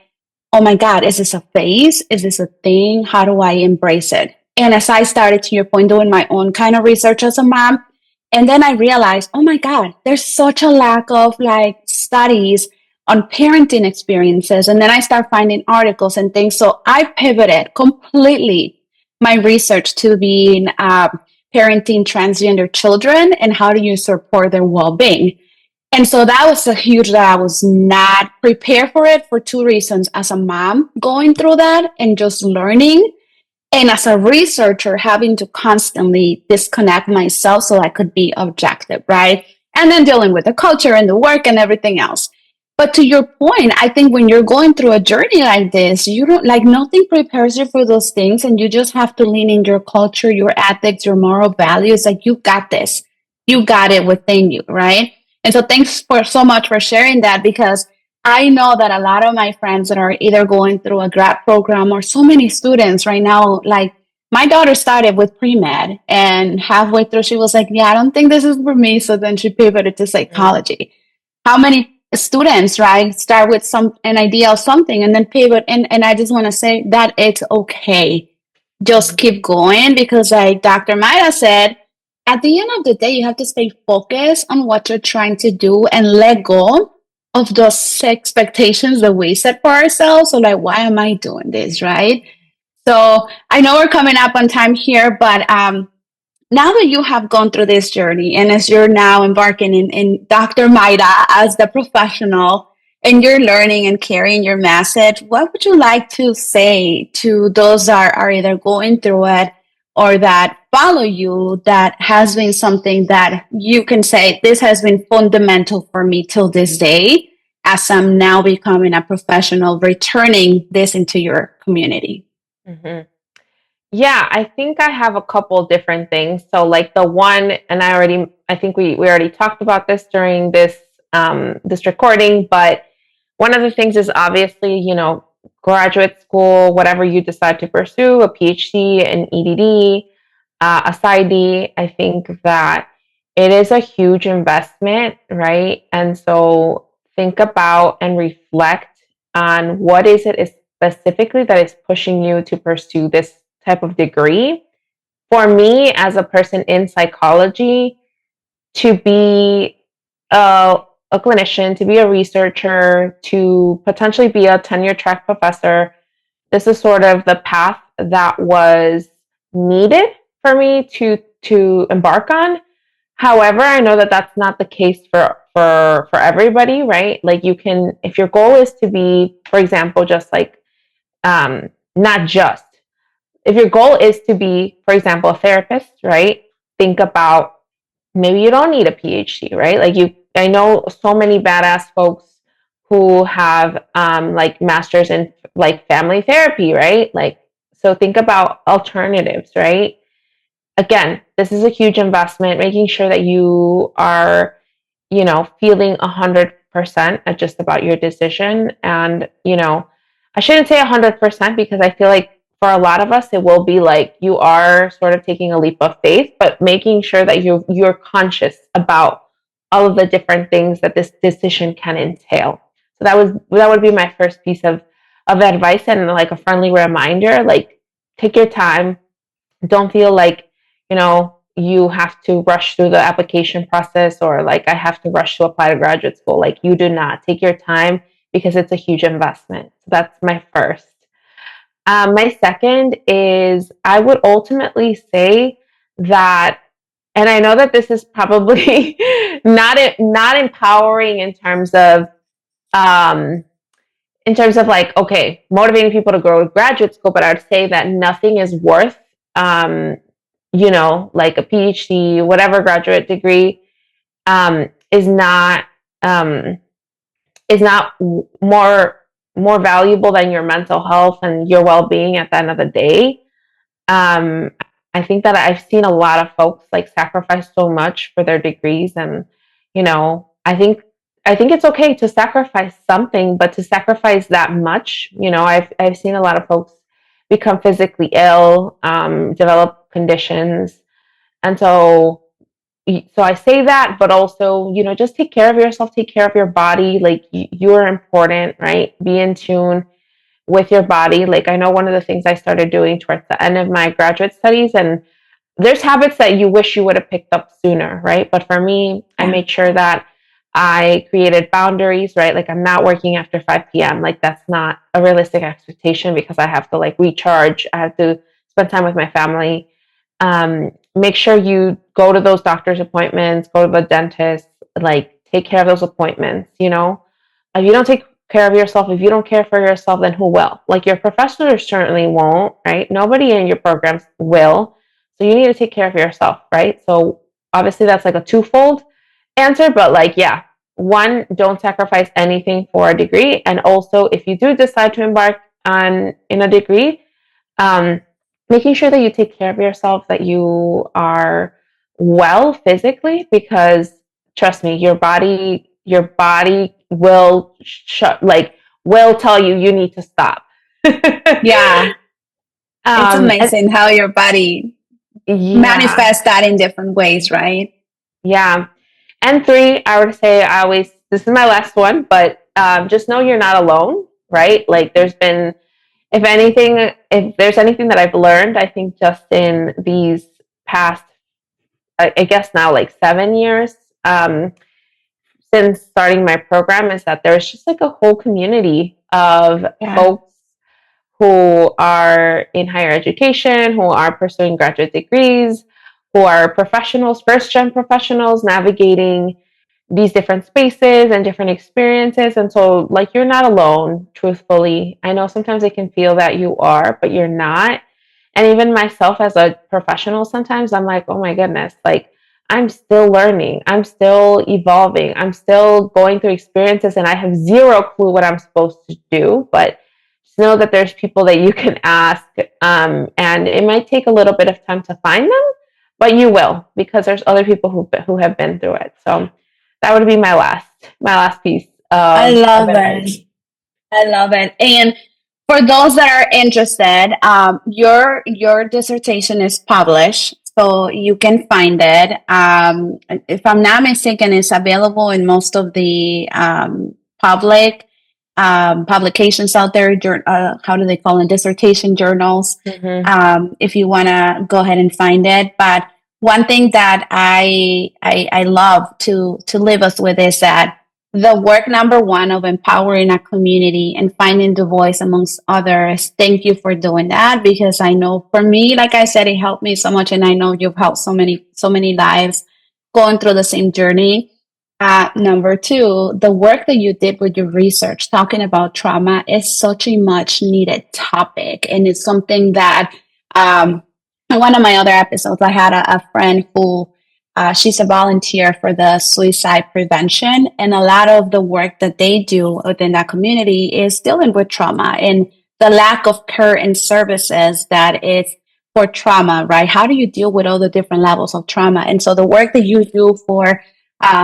oh my God, is this a phase? Is this a thing? How do I embrace it? And as I started, to your point, doing my own kind of research as a mom, and then I realized, oh my God, there's such a lack of like studies on parenting experiences. And then I start finding articles and things. So I pivoted completely my research to being parenting transgender children and how do you support their well-being. And so that was a huge that I was not prepared for it for 2 reasons. As a mom going through that and just learning And as a researcher, having to constantly disconnect myself so I could be objective, right? And then dealing with the culture and the work and everything else. But to your point, I think when you're going through a journey like this, you don't like nothing prepares you for those things. And you just have to lean in your culture, your ethics, your moral values. Like you got this, you got it within you, right? And so thanks for so much for sharing that because I know that a lot of my friends that are either going through a grad program or so many students right now, like my daughter started with pre-med and halfway through she was like, yeah, I don't think this is for me. So then she pivoted to Mm-hmm. psychology. How many students, right, start with an idea of something and then pivot? And I just want to say that it's okay. Just keep going because like Dr. Mayra said, at the end of the day, you have to stay focused on what you're trying to do and let go of those expectations that we set for ourselves. So like, why am I doing this, right? So I know we're coming up on time here, but now that you have gone through this journey and as you're now embarking in Dr. Maida as the professional and you're learning and carrying your message, what would you like to say to those that are either going through it or that follow you that has been something that you can say, this has been fundamental for me till this day as I'm now becoming a professional, returning this into your community? Mm-hmm. Yeah, I think I have a couple different things. So like the one, and I think we already talked about this during this recording, but one of the things is obviously, graduate school, whatever you decide to pursue, a PhD, an EDD, a PsyD. I think that it is a huge investment, right? And so think about and reflect on what is it is specifically that is pushing you to pursue this type of degree. For me, as a person in psychology, to be a clinician, to be a researcher, to potentially be a tenure track professor, this is sort of the path that was needed for me to embark on. However, I know that that's not the case for everybody, right? Like you can, if your goal is to be, for example, just like not just if your goal is to be, for example, a therapist, right? Think about maybe you don't need a PhD, right? I know so many badass folks who have like masters in like family therapy, right? Like, so think about alternatives, right? Again, this is a huge investment, making sure that you are, feeling 100% at just about your decision. And, I shouldn't say 100% because I feel like for a lot of us, it will be like you are sort of taking a leap of faith, but making sure that you're conscious about all of the different things that this decision can entail. So that would be my first piece of advice and like a friendly reminder. Like take your time. Don't feel like, you have to rush through the application process or like I have to rush to apply to graduate school. Like you do not. Take your time because it's a huge investment. So that's my first. My second is I would ultimately say that, and I know that this is probably not empowering um, in terms of like, okay, motivating people to go to graduate school, but I'd say that nothing is worth, like a PhD, whatever graduate degree, is not, um, more valuable than your mental health and your well-being at the end of the day. Um, I think that I've seen a lot of folks like sacrifice so much for their degrees, and I think it's okay to sacrifice something, but to sacrifice that much, I've seen a lot of folks become physically ill, develop conditions, and so I say that, but also, just take care of yourself, take care of your body. Like you're important, right? Be in tune with your body. Like I know one of the things I started doing towards the end of my graduate studies, and there's habits that you wish you would have picked up sooner, right? But for me, I Yeah. made sure that I created boundaries, right? Like I'm not working after 5 p.m. Like that's not a realistic expectation because I have to like recharge. I have to spend time with my family. Make sure you go to those doctor's appointments, go to the dentist, like take care of those appointments, If you don't take care of yourself. If you don't care for yourself, then who will? Like, your professors certainly won't, right? Nobody in your programs will. So you need to take care of yourself, right? So obviously that's like a twofold answer, but like, yeah, one, don't sacrifice anything for a degree. And also, if you do decide to embark on in a degree, um, making sure that you take care of yourself, that you are well physically, because trust me, your body will will tell you you need to stop. Yeah. It's And amazing how your body yeah, manifests that in different ways, right? yeah. And three, I would say, this is my last one, but just know you're not alone, right? Like, if anything, if there's anything that I've learned, I think just in these past, I guess now like 7 years, since starting my program, is that there's just like a whole community of Yeah. folks who are in higher education, who are pursuing graduate degrees, who are professionals, first gen professionals navigating these different spaces and different experiences. And so, like, you're not alone, truthfully. I know sometimes it can feel that you are, but you're not. And even myself as a professional, sometimes I'm like, oh my goodness, like, I'm still learning, I'm still evolving, I'm still going through experiences, and I have zero clue what I'm supposed to do. But just know that there's people that you can ask, and it might take a little bit of time to find them, but you will, because there's other people who have been through it. So that would be my last piece I of love advice. it. I love it. And for those that are interested, your dissertation is published, so you can find it. If I'm not mistaken, it's available in most of the public publications out there. How do they call it? Dissertation journals. Mm-hmm. If you want to go ahead and find it, but one thing that I love to leave us with is that the work number one of empowering a community and finding the voice amongst others. Thank you for doing that, because I know for me, like I said, it helped me so much, and I know you've helped so many lives going through the same journey. Number two, the work that you did with your research talking about trauma is such a much needed topic, and it's something that in one of my other episodes, I had a friend who she's a volunteer for the suicide prevention, and a lot of the work that they do within that community is dealing with trauma and the lack of care and services that is for trauma, right? How do you deal with all the different levels of trauma? And so the work that you do for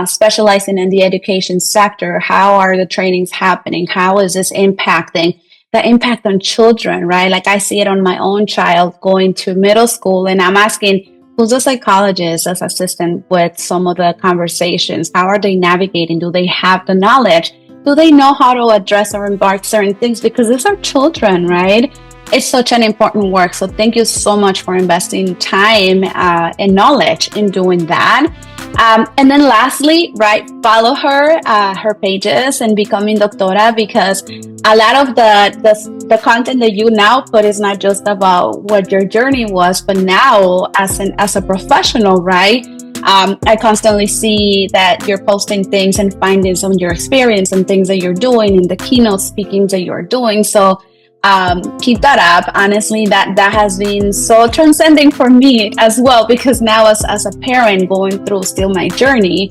specializing in the education sector, how are the trainings happening? How is this impacting the impact on children, right? Like, I see it on my own child going to middle school, and I'm asking, who's a psychologist as assistant with some of the conversations? How are they navigating? Do they have the knowledge? Do they know how to address or embark certain things? Because these are children, right? It's such an important work. So thank you so much for investing time and knowledge in doing that. And then lastly, right, follow her pages and becoming Doctora, because a lot of the content that you now put is not just about what your journey was, but now as a professional, right? I constantly see that you're posting things and findings on your experience and things that you're doing and the keynote speakings that you're doing. So keep that up. Honestly, that has been so transcending for me as well, because now as a parent going through still my journey,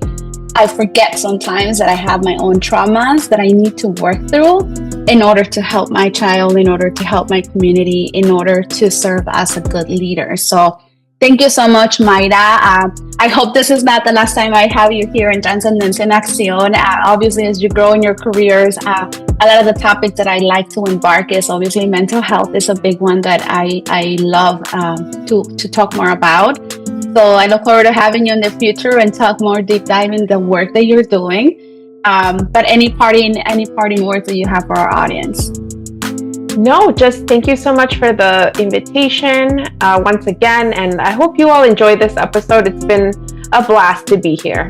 I forget sometimes that I have my own traumas that I need to work through in order to help my child, in order to help my community, in order to serve as a good leader. So thank you so much, Mayra. I hope this is not the last time I have you here in Transcendencia en Acción. Obviously, as you grow in your careers, a lot of the topics that I like to embark is obviously mental health is a big one that I love to talk more about. So I look forward to having you in the future and talk more deep dive in the work that you're doing. But any parting words that you have for our audience? No, just thank you so much for the invitation once again. And I hope you all enjoyed this episode. It's been a blast to be here.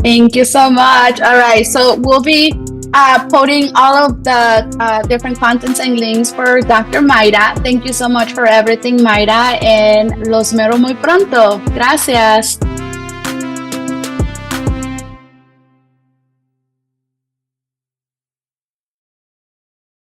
Thank you so much. All right. So we'll be putting all of the different contents and links for Dr. Mayra. Thank you so much for everything, Mayra. And los mero muy pronto. Gracias.